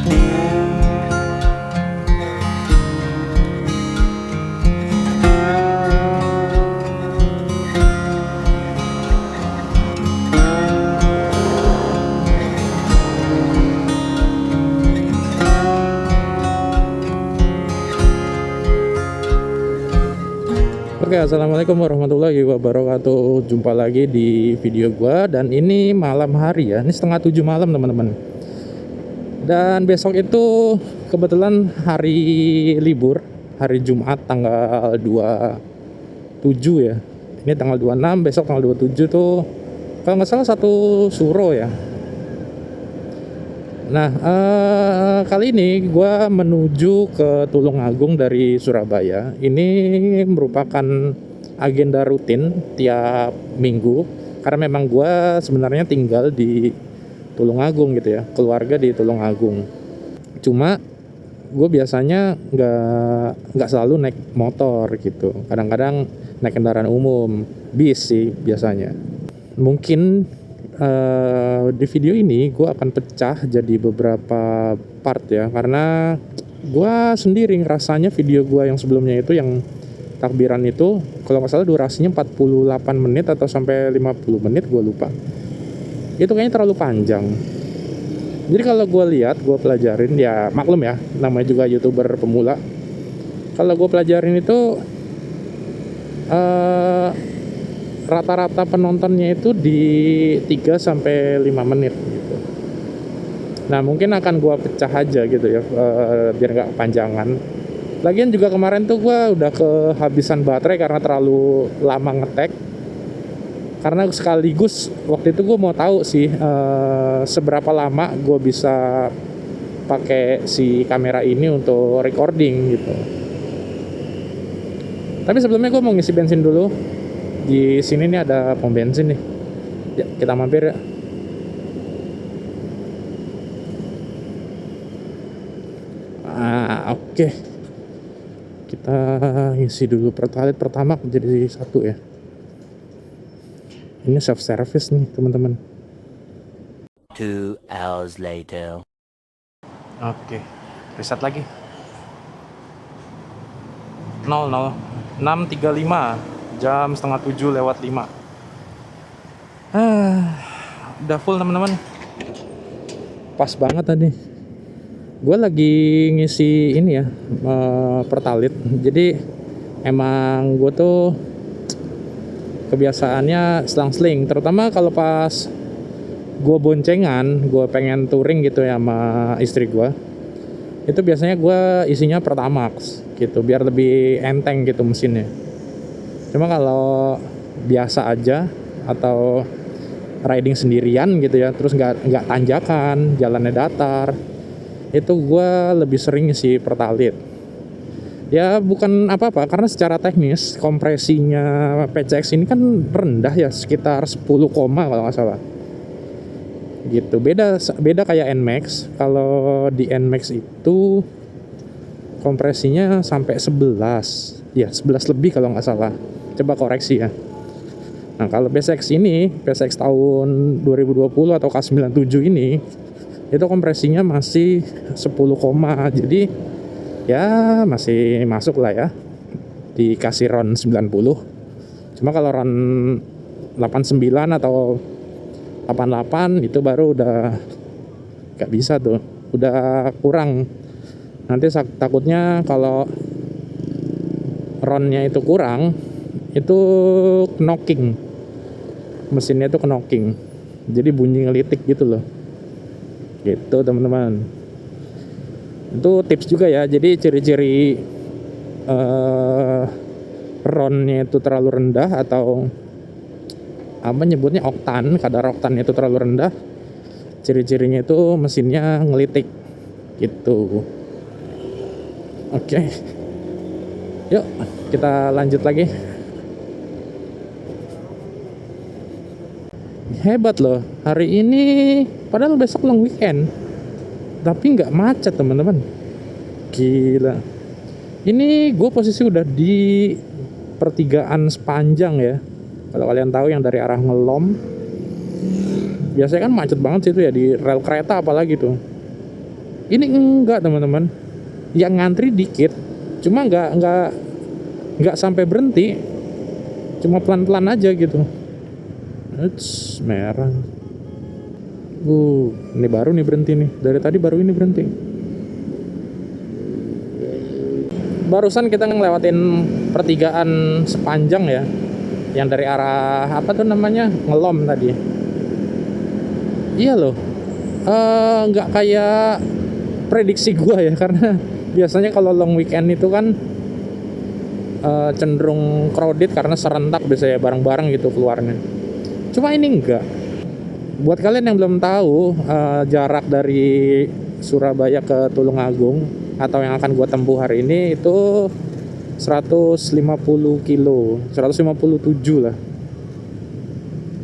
Oke, assalamualaikum warahmatullahi wabarakatuh. Jumpa lagi di video gua, dan ini malam hari ya. Ini setengah 7 malam teman-teman. Dan besok itu kebetulan hari libur, hari Jumat tanggal 27 ya. Ini tanggal 26, besok tanggal 27 tuh kalau nggak salah satu suro ya. Nah, kali ini gue menuju ke Tulungagung dari Surabaya. Ini merupakan agenda rutin tiap minggu, karena memang gue sebenarnya tinggal di Tulungagung gitu ya, keluarga di Tulungagung. Cuma gue biasanya nggak selalu naik motor gitu. Kadang-kadang naik kendaraan umum, bis sih biasanya. Mungkin di video ini gue akan pecah jadi beberapa part ya, karena gue sendiri ngerasanya video gue yang sebelumnya itu yang takbiran itu kalau nggak salah durasinya 48 menit atau sampai 50 menit, gue lupa. Itu kayaknya terlalu panjang. Jadi kalau gue lihat, gue pelajarin ya, maklum ya, namanya juga YouTuber pemula. Kalau gue pelajarin itu rata-rata penontonnya itu di 3 sampai 5 menit gitu. Nah, mungkin akan gua pecah aja gitu ya, biar nggak kepanjangan. Lagian juga kemarin tuh gua udah kehabisan baterai karena terlalu lama ngetek. Karena sekaligus waktu itu gua mau tahu sih seberapa lama gua bisa pakai si kamera ini untuk recording gitu. Tapi sebelumnya gua mau ngisi bensin dulu. Di sini nih ada pom bensin nih. Ya, kita mampir ya. Oke. Kita ngisi dulu pertalite pertama jadi 1 ya. Ini self service nih, teman-teman. 2 hours later. Oke. Reset lagi. 06.35. Jam setengah 7 lewat 5. Udah full teman-teman. Pas banget tadi. Gue lagi ngisi ini ya, pertalite. Jadi emang gue tuh kebiasaannya selang-seling, terutama kalau pas gue boncengan, gue pengen touring gitu ya sama istri gue. Itu biasanya gue isinya Pertamax gitu, biar lebih enteng gitu mesinnya. Cuma kalau biasa aja atau riding sendirian gitu ya, terus nggak tanjakan, jalannya datar, itu gue lebih sering sih pertalite. Ya bukan apa-apa, karena secara teknis kompresinya PCX ini kan rendah ya, sekitar 10, kalau nggak salah. Gitu. Beda kayak NMAX. Kalau di NMAX itu kompresinya sampai 11. Ya, 11 lebih kalau nggak salah. Coba koreksi ya. Nah, kalau PCX ini, PCX tahun 2020 atau K97 ini, itu kompresinya masih 10, jadi ya masih masuk lah ya, dikasih RON 90. Cuma kalau RON 89 atau 88 itu baru udah gak bisa tuh, udah kurang. Nanti takutnya kalau RON-nya itu kurang, itu knocking, mesinnya itu knocking, jadi bunyi ngelitik gitu loh. Gitu teman-teman. Itu tips juga ya. Jadi ciri-ciri RON-nya itu terlalu rendah, atau apa nyebutnya, oktan, kadar oktannya itu terlalu rendah, ciri-cirinya itu mesinnya ngelitik gitu. Oke. Yuk kita lanjut lagi. Hebat loh, hari ini padahal besok long weekend tapi nggak macet teman-teman. Gila. Ini gue posisi udah di pertigaan Sepanjang ya. Kalau kalian tahu yang dari arah Ngelom, biasanya kan macet banget sih itu ya, di rel kereta apalagi tuh. Ini enggak teman-teman, yang ngantri dikit, cuma nggak sampai berhenti, cuma pelan-pelan aja gitu. Eits, merah. Ini baru nih berhenti nih, dari tadi baru ini berhenti. Barusan kita ngelewatin pertigaan sepanjang ya, yang dari arah apa tuh namanya, Ngelom tadi. Iya loh, nggak kayak prediksi gua ya, karena biasanya kalau long weekend itu kan cenderung crowded karena serentak biasanya bareng-bareng gitu keluarnya. Cuma ini enggak. Buat kalian yang belum tahu, jarak dari Surabaya ke Tulungagung atau yang akan gua tempuh hari ini itu 150 kilo, 157 lah.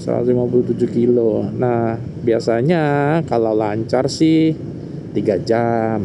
157 kilo. Nah, biasanya kalau lancar sih 3 jam.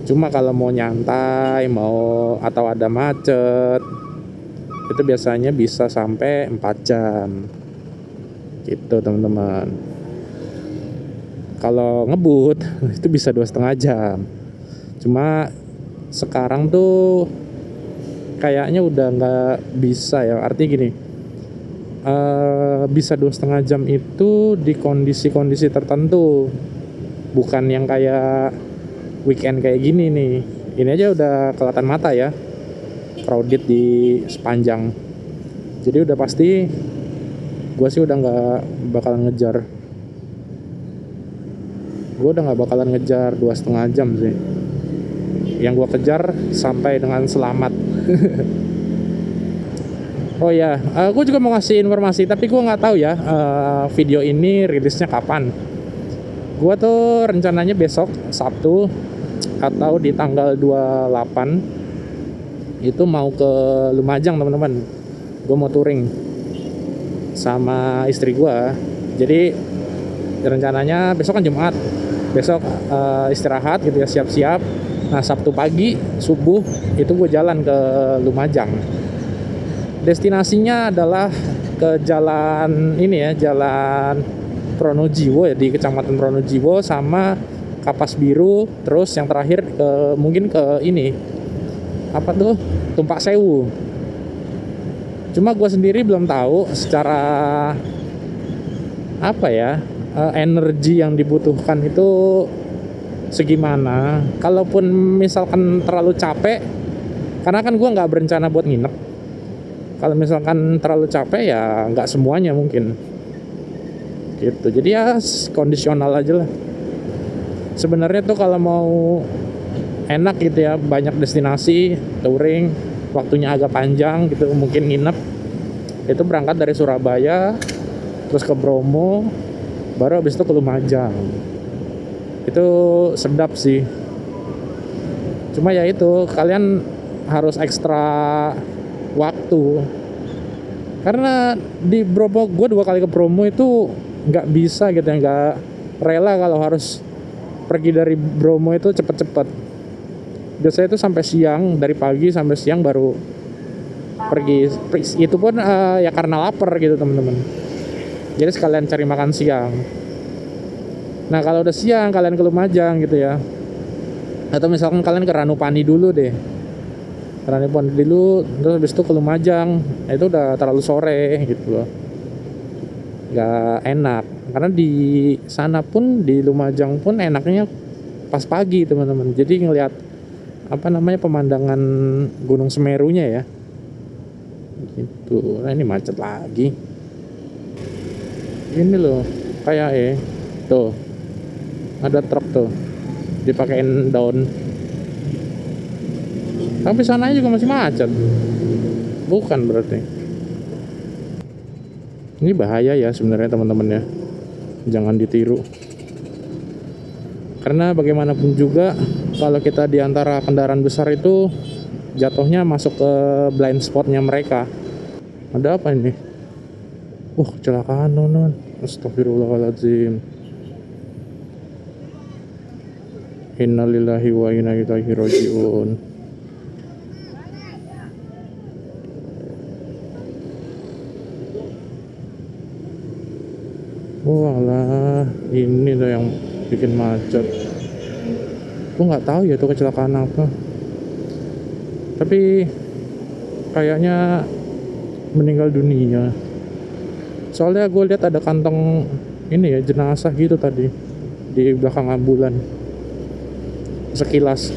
Cuma kalau mau nyantai, mau atau ada macet, itu biasanya bisa sampai 4 jam. Gitu, teman-teman. Kalau ngebut itu bisa 2,5 jam. Cuma sekarang tuh kayaknya udah nggak bisa ya. Artinya gini, bisa 2,5 jam itu di kondisi-kondisi tertentu, bukan yang kayak weekend kayak gini nih. Ini aja udah kelihatan mata ya, crowded di sepanjang. Jadi udah pasti gue sih udah nggak bakalan ngejar. Gue udah nggak bakalan ngejar 2,5 jam sih. Yang gue kejar sampai dengan selamat. Oh ya, gue juga mau ngasih informasi, tapi gue nggak tahu ya video ini rilisnya kapan. Gue tuh rencananya besok Sabtu atau di tanggal 28 itu mau ke Lumajang, teman-teman. Gue mau touring sama istri gue. Jadi rencananya besok kan Jumat, besok istirahat gitu ya, siap-siap. Nah, Sabtu pagi subuh itu gue jalan ke Lumajang. Destinasinya adalah ke jalan ini ya, jalan Pronojiwo ya, di Kecamatan Pronojiwo sama Kapas Biru. Terus yang terakhir mungkin ke ini apa tuh, Tumpak Sewu. Cuma gue sendiri belum tahu secara apa ya, energi yang dibutuhkan itu segimana. Kalaupun misalkan terlalu capek, karena kan gue nggak berencana buat nginep. Kalau misalkan terlalu capek ya nggak semuanya mungkin gitu. Jadi ya kondisional aja lah. Sebenarnya tuh kalau mau enak gitu ya, banyak destinasi touring, waktunya agak panjang gitu, mungkin nginep, itu berangkat dari Surabaya terus ke Bromo, baru habis itu ke Lumajang. Itu sedap sih. Cuma ya itu, kalian harus ekstra waktu, karena di Bromo, gue 2 kali ke Bromo itu nggak bisa gitu ya, nggak rela kalau harus pergi dari Bromo itu cepet-cepet. Biasanya itu sampai siang, dari pagi sampai siang baru pergi. Itu pun ya karena lapar gitu, teman-teman. Jadi sekalian cari makan siang. Nah, kalau udah siang kalian ke Lumajang gitu ya, atau misalkan kalian ke Ranupani dulu deh, Ranupani dulu, terus habis itu ke Lumajang, itu udah terlalu sore gitu loh, nggak enak. Karena di sana pun, di Lumajang pun enaknya pas pagi, teman-teman. Jadi ngelihat apa namanya, pemandangan Gunung Semerunya ya gitu. Nah, ini macet lagi ini loh, kayak tuh ada truk tuh dipakein daun. Tapi sananya juga masih macet. Bukan berarti. Ini bahaya ya sebenarnya, teman-teman ya. Jangan ditiru. Karena bagaimanapun juga kalau kita di antara kendaraan besar itu jatuhnya masuk ke blind spotnya mereka. Ada apa ini? Kecelakaan non. Astagfirullahaladzim. Innalillahi wa inna ilaihi rajiun. Walah, ini tuh yang bikin macet. Gue nggak tahu ya itu kecelakaan apa, tapi kayaknya meninggal dunia. Soalnya gue lihat ada kantong ini ya, jenazah gitu tadi di belakang ambulan. Sekilas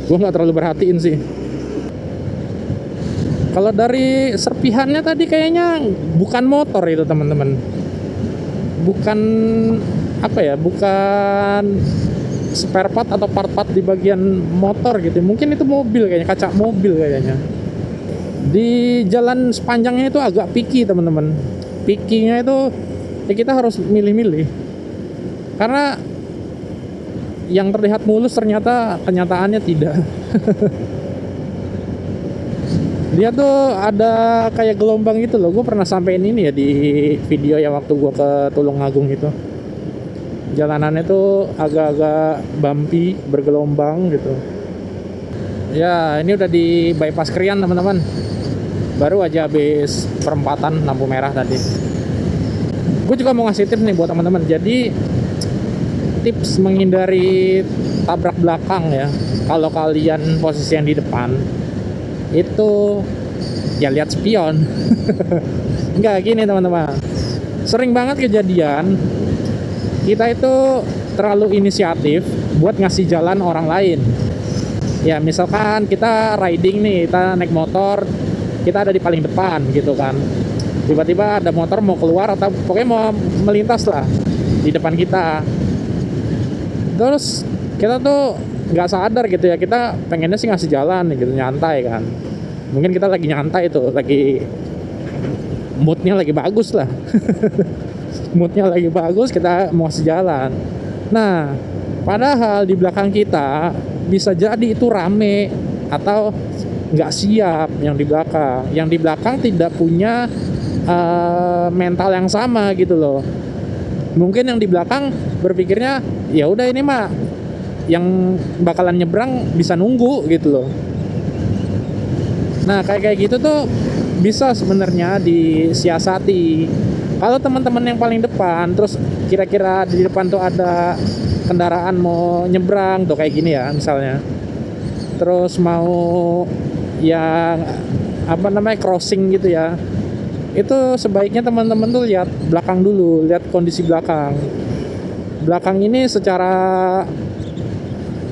gue nggak terlalu perhatiin sih. Kalau dari serpihannya tadi kayaknya bukan motor itu teman-teman, bukan apa ya, bukan spare part atau part-part di bagian motor gitu. Mungkin itu mobil kayaknya, kaca mobil kayaknya. Di jalan sepanjangnya itu agak picky teman-teman. Picky-nya itu ya kita harus milih-milih, karena yang terlihat mulus ternyata kenyataannya tidak. Dia tuh ada kayak gelombang gitu loh. Gue pernah sampein ini ya di video yang waktu gue ke Tulungagung itu. Jalanannya tuh agak-agak bumpy, bergelombang gitu. Ya, ini udah di bypass Krian teman-teman. Baru aja habis perempatan lampu merah tadi. Gue juga mau ngasih tips nih buat teman-teman. Jadi tips menghindari tabrak belakang ya. Kalau kalian posisi yang di depan, itu ya lihat spion. Enggak, gini teman-teman, sering banget kejadian kita itu terlalu inisiatif buat ngasih jalan orang lain. Ya misalkan kita riding nih, kita naik motor, kita ada di paling depan gitu kan, tiba-tiba ada motor mau keluar atau pokoknya mau melintas lah di depan kita. Terus kita tuh nggak sadar gitu ya, kita pengennya sih ngasih jalan gitu, nyantai kan. Mungkin kita lagi nyantai tuh, lagi moodnya lagi bagus lah. Moodnya lagi bagus, kita mau ngasih jalan. Nah, padahal di belakang kita bisa jadi itu rame atau nggak siap yang di belakang. Yang di belakang tidak punya mental yang sama gitu loh. Mungkin yang di belakang berpikirnya ya udah ini mah yang bakalan nyebrang bisa nunggu gitu loh. Nah kayak gitu tuh bisa sebenarnya disiasati. Kalau teman-teman yang paling depan, terus kira-kira di depan tuh ada kendaraan mau nyebrang tuh kayak gini ya misalnya, terus mau yang apa namanya crossing gitu ya, itu sebaiknya teman-teman tuh lihat belakang dulu, lihat kondisi belakang. Belakang ini secara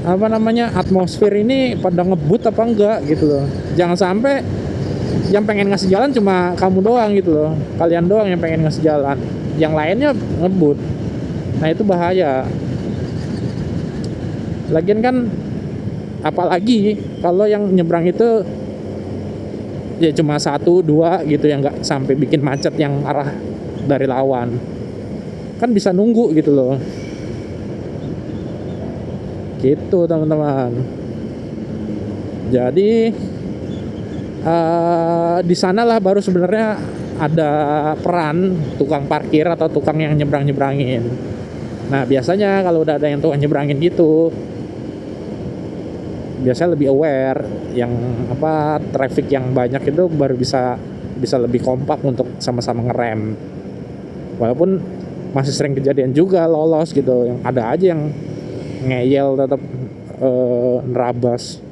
apa namanya, atmosfer ini pada ngebut apa enggak gitu loh. Jangan sampai yang pengen ngasih jalan cuma kamu doang gitu loh, kalian doang yang pengen ngasih jalan, yang lainnya ngebut. Nah itu bahaya. Lagian kan apalagi kalau yang nyebrang itu ya cuma 1-2 gitu, yang nggak sampai bikin macet yang arah dari lawan, kan bisa nunggu gitu loh. Gitu teman-teman. Jadi di sanalah baru sebenarnya ada peran tukang parkir atau tukang yang nyebrangin. Nah biasanya kalau udah ada yang tukang nyebrangin gitu, biasanya lebih aware, yang apa traffic yang banyak itu baru bisa lebih kompak untuk sama-sama ngerem. Walaupun masih sering kejadian juga lolos gitu, yang ada aja yang ngeyel tetap nerabas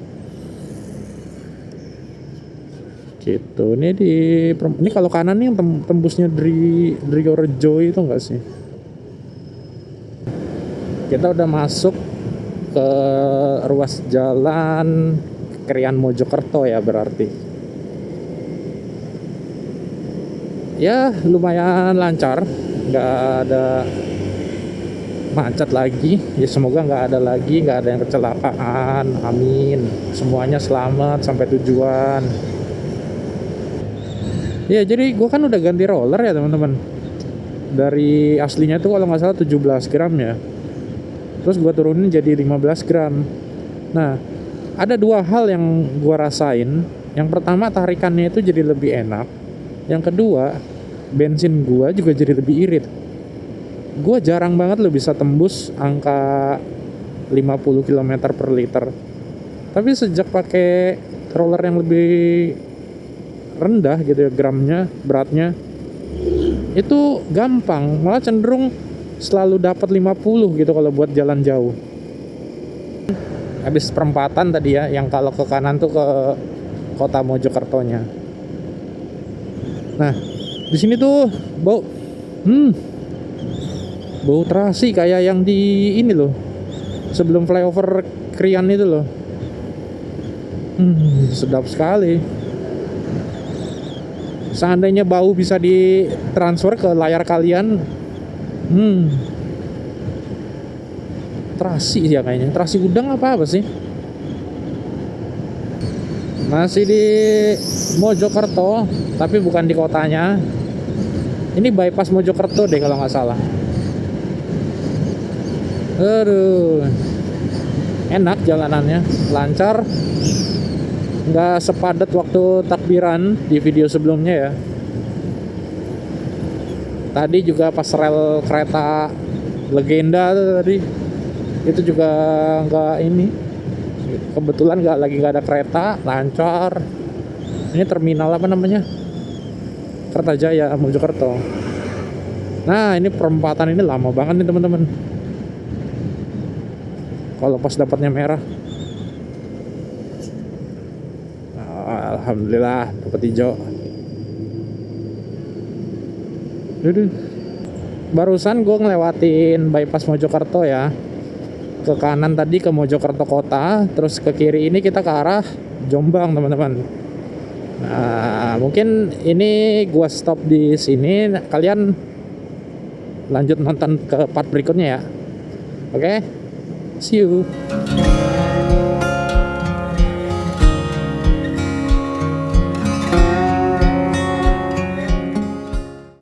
gitu. Ini kalau kanan nih yang tembusnya dari Rejo itu enggak sih? Kita udah masuk ke ruas jalan Krian Mojokerto ya, berarti ya lumayan lancar, nggak ada macet lagi ya. Semoga nggak ada yang kecelakaan, amin. Semuanya selamat sampai tujuan ya. Jadi gue kan udah ganti roller ya teman-teman, dari aslinya tuh kalau nggak salah 17 gram ya, terus gue turunin jadi 15 gram. Nah ada 2 hal yang gue rasain. Yang pertama, tarikannya itu jadi lebih enak. Yang kedua, bensin gue juga jadi lebih irit. Gue jarang banget lo bisa tembus angka 50 km per liter. Tapi sejak pakai roller yang lebih rendah gitu ya gramnya, beratnya, itu gampang, malah cenderung selalu dapat 50 gitu kalau buat jalan jauh. habis perempatan tadi ya, yang kalau ke kanan tuh ke kota Mojokertonya. Nah, di sini tuh bau bau terasi kayak yang di ini loh, sebelum flyover Krian itu loh. Sedap sekali. Seandainya bau bisa ditransfer ke layar kalian, terasi ya kayaknya, terasi udang apa sih. Masih di Mojokerto, tapi bukan di kotanya. Ini bypass Mojokerto deh kalau nggak salah. Aduh, enak jalanannya, lancar, nggak sepadat waktu takbiran di video sebelumnya ya. Tadi juga pas rel kereta legenda tuh tadi, itu juga nggak ini, kebetulan nggak ada kereta, lancar. Ini terminal apa namanya, Kertajaya Mojokerto. Nah, ini perempatan ini lama banget nih teman-teman, kalau pas dapatnya merah. Alhamdulillah dapat hijau. Barusan gue ngelewatin bypass Mojokerto ya. Ke kanan tadi ke Mojokerto kota, terus ke kiri ini kita ke arah Jombang teman-teman. Nah, mungkin ini gua stop di sini, kalian lanjut nonton ke part berikutnya ya. Oke, see you.